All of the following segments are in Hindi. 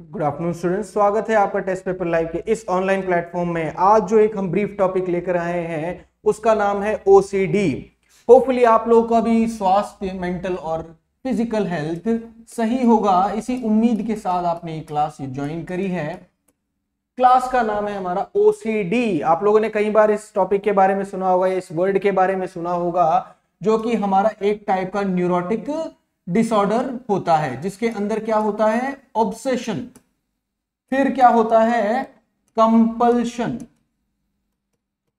गुड आफ्टरनून स्टूडेंट्स, स्वागत है आपका टेस्ट पेपर लाइव के इस ऑनलाइन प्लेटफॉर्म में। आज जो एक हम ब्रीफ टॉपिक लेकर आए हैं उसका नाम है ओसीडी। होपफुली आप लोगों का भी स्वास्थ्य, मेंटल और फिजिकल हेल्थ सही होगा, इसी उम्मीद के साथ आपने ये क्लास ज्वाइन करी है। क्लास का नाम है हमारा ओसीडी। आप लोगों ने कई बार इस टॉपिक के बारे में सुना होगा, इस वर्ड के बारे में सुना होगा, जो कि हमारा एक टाइप का न्यूरोटिक डिसऑर्डर होता है, जिसके अंदर क्या होता है, ऑब्सेशन, फिर क्या होता है, कंपल्शन,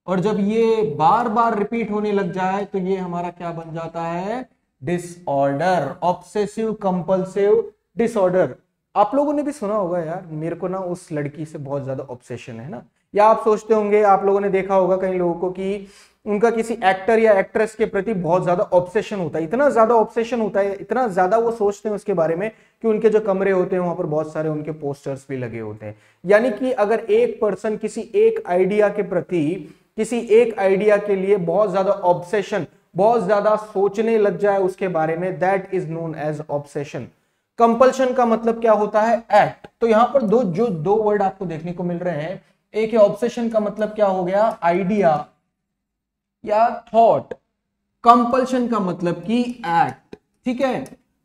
और जब ये बार बार रिपीट होने लग जाए तो ये हमारा क्या बन जाता है, डिसऑर्डर, ऑब्सेसिव कंपल्सिव डिसऑर्डर। आप लोगों ने भी सुना होगा, यार मेरे को ना उस लड़की से बहुत ज्यादा ऑब्सेशन है ना, या आप सोचते होंगे, आप लोगों ने देखा होगा कई लोगों को कि उनका किसी एक्टर या एक्ट्रेस के प्रति बहुत ज्यादा ऑब्सेशन होता है, इतना ज्यादा ऑब्सेशन होता है, इतना ज्यादा वो सोचते हैं उसके बारे में कि उनके जो कमरे होते हैं वहां पर बहुत सारे उनके पोस्टर्स भी लगे होते हैं। यानी कि अगर एक पर्सन किसी एक आइडिया के प्रति, किसी एक आइडिया के लिए बहुत ज्यादा ऑब्सेशन, बहुत ज्यादा सोचने लग जाए उसके बारे में, that is known as obsession. Compulsion का मतलब क्या होता है, एक्ट। तो यहां पर दो वर्ड आपको देखने को मिल रहे हैं। एक है ऑब्सेशन का मतलब क्या हो गया, आइडिया या थॉट। कंपल्शन का मतलब कि एक्ट। ठीक है,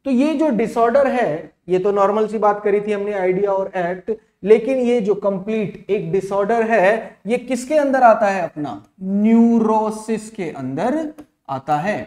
तो ये जो डिसऑर्डर है, ये तो नॉर्मल सी बात करी थी हमने, आइडिया और एक्ट, लेकिन ये जो कंप्लीट एक डिसऑर्डर है, ये किसके अंदर आता है, अपना न्यूरोसिस के अंदर आता है,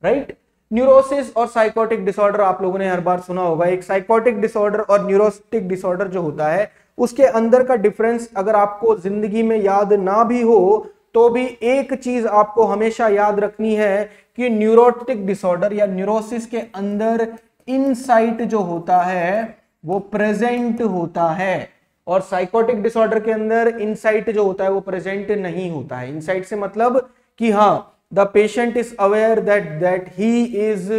राइट। न्यूरोसिस और साइकोटिक डिसऑर्डर आप लोगों ने हर बार सुना होगा। एक साइकोटिक डिसऑर्डर और न्यूरोटिक डिसऑर्डर जो होता है, उसके अंदर का डिफरेंस अगर आपको जिंदगी में याद ना भी हो तो भी एक चीज आपको हमेशा याद रखनी है कि न्यूरोटिक डिसऑर्डर या न्यूरोसिस के अंदर इनसाइट जो होता है वो प्रेजेंट होता है, और साइकोटिक डिसऑर्डर के अंदर इनसाइट जो होता है वो प्रेजेंट नहीं होता है। इनसाइट से मतलब कि हाँ, the patient is aware that he is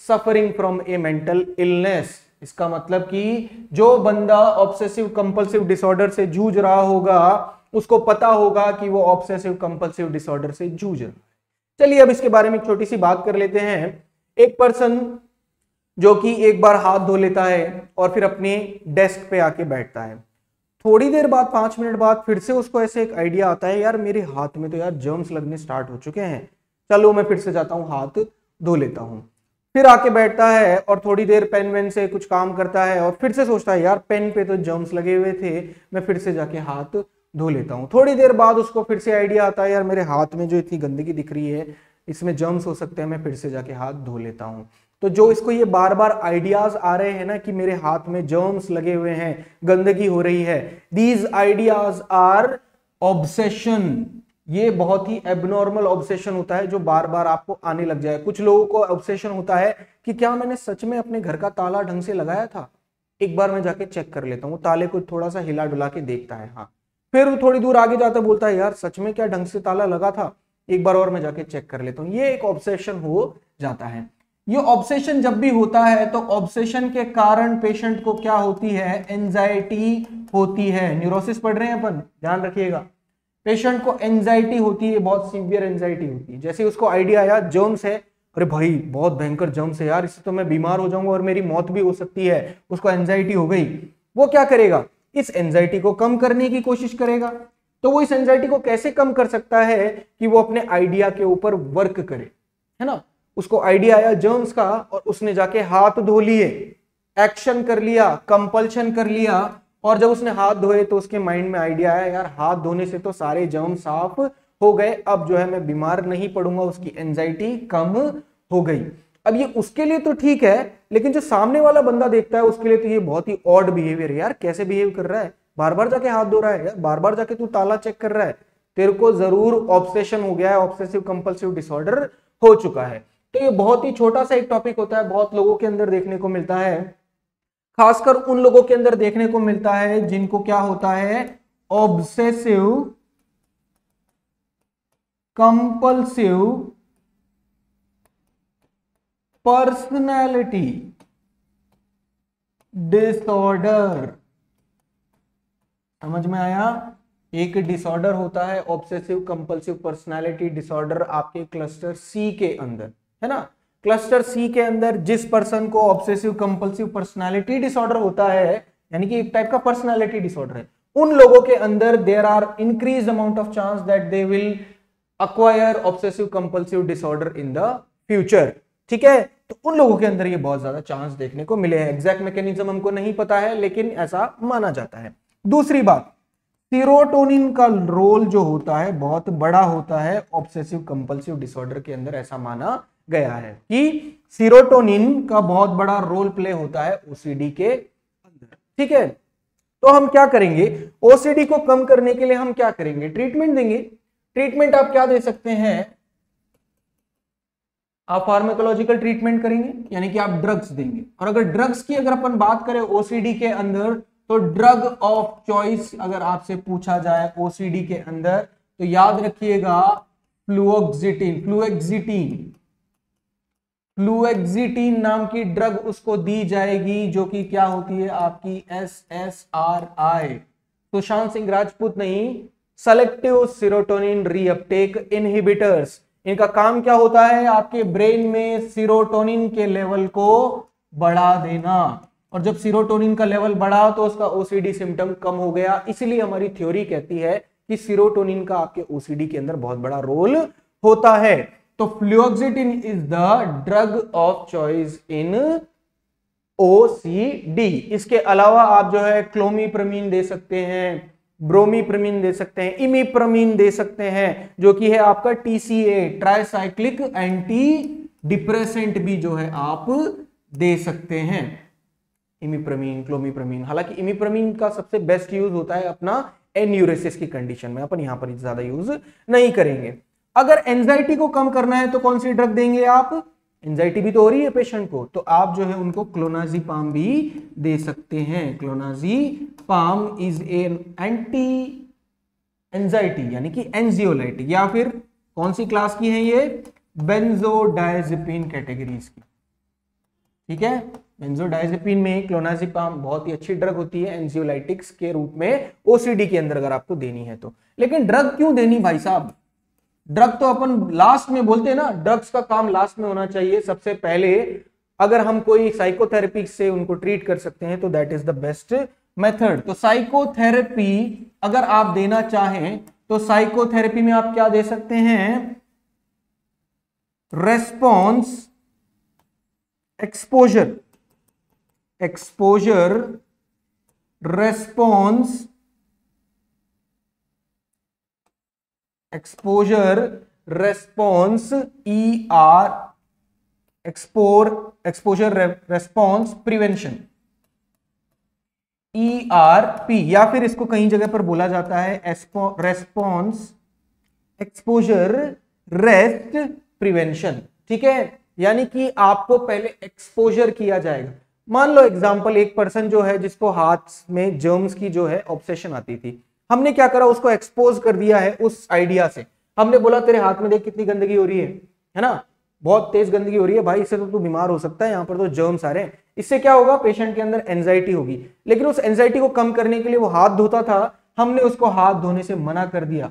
suffering from A mental illness. इसका मतलब कि जो बंदा ऑब्सेसिव कंपल्सिव डिसऑर्डर से जूझ रहा होगा, उसको पता होगा कि वो ऑब्सेसिव कंपल्सिव डिसऑर्डर से जूझ रहा है। चलिए अब इसके बारे में एक छोटी सी बात कर लेते हैं। एक पर्सन जो कि एक बार हाथ धो लेता है और फिर अपने डेस्क पे आके बैठता है, थोड़ी देर बाद, 5 मिनट बाद फिर से उसको ऐसे एक आइडिया आता है, यार मेरे हाथ में तो यार जर्म्स लगने स्टार्ट हो चुके हैं, चलो मैं फिर से जाता हूं, हाथ धो लेता हूं। फिर आके बैठता है और थोड़ी देर पेन वेन से कुछ काम करता है और फिर से सोचता है, यार पेन पे तो जर्म्स लगे हुए थे, मैं फिर से जाके हाथ धो लेता हूं। थोड़ी देर बाद उसको फिर से आइडिया आता है, यार मेरे हाथ में जो इतनी गंदगी दिख रही है, इसमें जर्म्स हो सकते हैं, मैं फिर से जाके हाथ धो लेता हूं। तो जो इसको ये बार बार आइडियाज आ रहे हैं ना कि मेरे हाथ में जर्म्स लगे हुए हैं, गंदगी हो रही है, दीज आइडियाज आर ऑब्सेशन। ये बहुत ही एबनॉर्मल ऑब्सेशन होता है जो बार बार आपको आने लग जाए। कुछ लोगों को ऑब्सेशन होता है कि क्या मैंने सच में अपने घर का ताला ढंग से लगाया था, एक बार मैं जाके चेक कर लेता हूँ, ताले को थोड़ा सा हिला डुला के देखता है, हाँ, फिर थोड़ी दूर आगे जाता बोलता है, यार सच में क्या ढंग से ताला लगा था, एक बार और मैं जाके चेक कर लेता हूँ। ये एक ऑब्सेशन हो जाता है। ये ऑब्सेशन जब भी होता है तो ऑब्सेशन के कारण पेशेंट को क्या होती है, एंजाइटी होती है। न्यूरोसिस पढ़ रहे हैं अपन, ध्यान रखिएगा। पेशेंट को एंजाइटी होती है, बहुत सीवियर एंजाइटी होती है। जैसे उसको आइडिया आया जर्म्स है, अरे भाई बहुत भयंकर जर्म्स है यार, इससे तो मैं बीमार हो जाऊंगा और मेरी मौत भी हो सकती है, उसको एंजाइटी हो गई। वो क्या करेगा, इस एंजाइटी को कम करने की कोशिश करेगा। तो वो इस एंजाइटी को कैसे कम कर सकता है कि वो अपने आइडिया के ऊपर वर्क करे, है ना। उसको आइडिया आया जर्म्स का और उसने जाके हाथ धो लिए, एक्शन कर लिया, कंपल्शन कर लिया, और जब उसने हाथ धोए तो उसके माइंड में आइडिया आया, यार हाथ धोने से तो सारे जर्म साफ हो गए, अब जो है मैं बीमार नहीं पड़ूंगा, उसकी एंजाइटी कम हो गई। अब ये उसके लिए तो ठीक है, लेकिन जो सामने वाला बंदा देखता है उसके लिए तो ये बहुत ही ऑड बिहेवियर है। यार कैसे बिहेव कर रहा है, बार बार जाके हाथ धो रहा है, यार बार बार जाके तू ताला चेक कर रहा है, तेरे को जरूर ऑब्सेशन हो गया है, ऑब्सेसिव कंपल्सिव डिसऑर्डर हो चुका है। तो ये बहुत ही छोटा सा एक टॉपिक होता है, बहुत लोगों के अंदर देखने को मिलता है, खासकर उन लोगों के अंदर देखने को मिलता है जिनको क्या होता है, ऑब्सेसिव कंपल्सिव पर्सनैलिटी डिसऑर्डर। समझ में आया, एक डिसऑर्डर होता है ऑब्सेसिव कंपल्सिव पर्सनैलिटी डिसऑर्डर आपके क्लस्टर सी के अंदर, है ना। क्लस्टर सी के अंदर जिस पर्सन को ऑब्सेसिव कंपल्सिव पर्सनालिटी डिसऑर्डर होता है, यानी कि एक टाइप का पर्सनालिटी डिसऑर्डर है, उन लोगों के अंदर there are increase amount of chance that they will acquire obsessive compulsive disorder in the future. ठीक है, तो उन लोगों के अंदर ये बहुत ज्यादा चांस देखने को मिले हैं। एग्जैक्ट मैकेनिज्म हमको नहीं पता है, लेकिन ऐसा माना जाता है। दूसरी बात, सीरोटोनिन का रोल जो होता है बहुत बड़ा होता है ऑब्सेसिव कंपल्सिव डिसऑर्डर के अंदर, ऐसा माना गया है कि सीरोटोनिन का बहुत बड़ा रोल प्ले होता है ओसीडी के अंदर। ठीक है, तो हम क्या करेंगे, ओसीडी को कम करने के लिए हम क्या करेंगे, ट्रीटमेंट देंगे। ट्रीटमेंट आप क्या दे सकते हैं, आप फार्माकोलॉजिकल ट्रीटमेंट करेंगे, यानी कि आप ड्रग्स देंगे। और अगर ड्रग्स की अगर अपन बात करें ओसीडी के अंदर, तो ड्रग ऑफ चॉइस अगर आपसे पूछा जाए ओसीडी के अंदर, तो याद रखिएगा फ्लूएक्सिटीन नाम की ड्रग उसको दी जाएगी, जो कि क्या होती है आपकी SSRI, सुशांत सिंह राजपूत नहीं, सेलेक्टिव सीरोटोनिन रीअपटेक इनहिबिटर्स। इनका काम क्या होता है, आपके ब्रेन में सीरोटोनिन के लेवल को बढ़ा देना, और जब सीरोटोनिन का लेवल बढ़ा तो उसका ओसीडी सिम्टम कम हो गया। इसलिए हमारी थ्योरी कहती है कि सीरोटोनिन का आपके ओसीडी के अंदर बहुत बड़ा रोल होता है। तो fluoxetine is the drug of choice in OCD. इसके अलावा आप जो है क्लोमिप्रमीन दे सकते हैं, ब्रोमीप्रमीन दे सकते हैं, इमिप्रमीन दे सकते हैं, जो कि है आपका TCA ट्राइसाइक्लिक एंटी डिप्रेसेंट भी जो है आप दे सकते हैं, इमिप्रमीन, क्लोमिप्रमीन। हालांकि इमिप्रमीन का सबसे बेस्ट यूज होता है अपना एन्यूरेसिस की कंडीशन में, अपन यहां पर ज्यादा यूज नहीं करेंगे। अगर एंजाइटी को कम करना है तो कौन सी ड्रग देंगे आप, एंजाइटी भी तो हो रही है पेशेंट को, तो आप जो है उनको क्लोनाजीपाम भी दे सकते हैं। क्लोनाजीपाम इज एन एंटी एंजाइटी यानी कि एंजियोलाइटिक, या फिर कौन सी क्लास की है ये, बेंजोडायजेपिन कैटेगरीज की। ठीक है, बेंजोडायजेपिन में क्लोनाजीपाम बहुत ही अच्छी ड्रग होती है एंजियोलाइटिक्स के रूप में ओसीडी के अंदर अगर आपको देनी है तो। लेकिन ड्रग क्यों देनी भाई साहब, ड्रग तो अपन लास्ट में बोलते हैं ना, ड्रग्स का काम लास्ट में होना चाहिए। सबसे पहले अगर हम कोई साइकोथेरेपी से उनको ट्रीट कर सकते हैं तो that is the best method. तो साइकोथेरेपी अगर आप देना चाहें तो साइकोथेरेपी में आप क्या दे सकते हैं, response exposure response exposure response ER exposure response prevention ERP, या फिर इसको कई जगह पर बोला जाता है रेस्पॉन्स एक्सपोजर रेस्ट प्रिवेंशन। ठीक है, यानी कि आपको पहले एक्सपोजर किया जाएगा। मान लो एग्जांपल, एक पर्सन जो है जिसको हाथ में जर्म्स की जो है ऑब्सेशन आती थी, हमने क्या करा, उसको एक्सपोज कर दिया है उस आइडिया से। हमने बोला तेरे हाथ में देख कितनी गंदगी हो रही है ना, बहुत तेज गंदगी हो रही है भाई, इससे तो तू बीमार हो सकता है, यहाँ पर तो जर्म्स आ रहे हैं। इससे क्या होगा, पेशेंट के अंदर एंजाइटी होगी। लेकिन उस एंजाइटी को कम करने के लिए वो हाथ धोता था, हमने उसको हाथ धोने से मना कर दिया,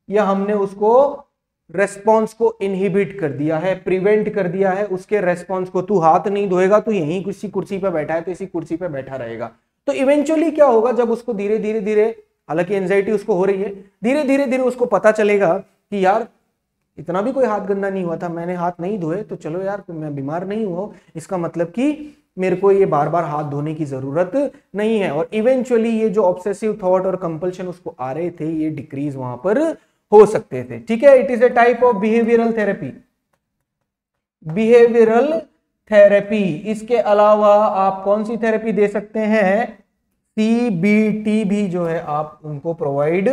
या हमने उसको रेस्पॉन्स को इनहिबिट कर दिया है, प्रिवेंट कर दिया है उसके रेस्पॉन्स को। तू हाथ नहीं धोएगा, तू यहीं किसी कुर्सी पे बैठा है तो इसी कुर्सी पे बैठा रहेगा। तो इवेंचुअली क्या होगा, जब उसको धीरे धीरे हालांकि एंजाइटी उसको हो रही है, धीरे धीरे उसको पता चलेगा कि यार इतना भी कोई हाथ गंदा नहीं हुआ था, मैंने हाथ नहीं धोए तो चलो यार मैं बीमार नहीं हुआ, इसका मतलब कि मेरे को ये बार बार हाथ धोने की जरूरत नहीं है। और इवेंचुअली ये जो ऑब्सेसिव थॉट और कंपल्शन उसको आ रहे थे, ये डिक्रीज वहां पर हो सकते थे। ठीक है, it is a type of behavioural therapy. इसके अलावा आप कौन सी थेरेपी दे सकते हैं, CBT भी जो है आप उनको प्रोवाइड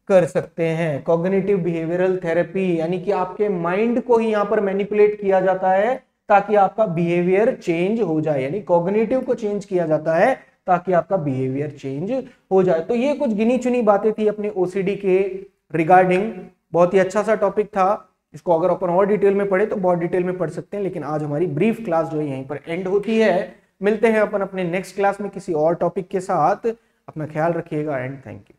कर सकते हैं, कॉग्निटिव बिहेवियरल थेरेपी, यानी कि आपके माइंड को ही यहां पर मैनिपुलेट किया जाता है ताकि आपका बिहेवियर चेंज हो जाए, यानी कॉग्निटिव को चेंज किया जाता है ताकि आपका बिहेवियर चेंज हो जाए। तो ये कुछ गिनी चुनी बातें थी अपने ओसीडी के रिगार्डिंग। बहुत ही अच्छा सा टॉपिक था, इसको अगर अपन और डिटेल में पढ़े तो बहुत डिटेल में पढ़ सकते हैं, लेकिन आज हमारी ब्रीफ क्लास जो है यहीं पर एंड होती है। मिलते हैं अपन अपने नेक्स्ट क्लास में किसी और टॉपिक के साथ। अपना ख्याल रखिएगा एंड थैंक यू।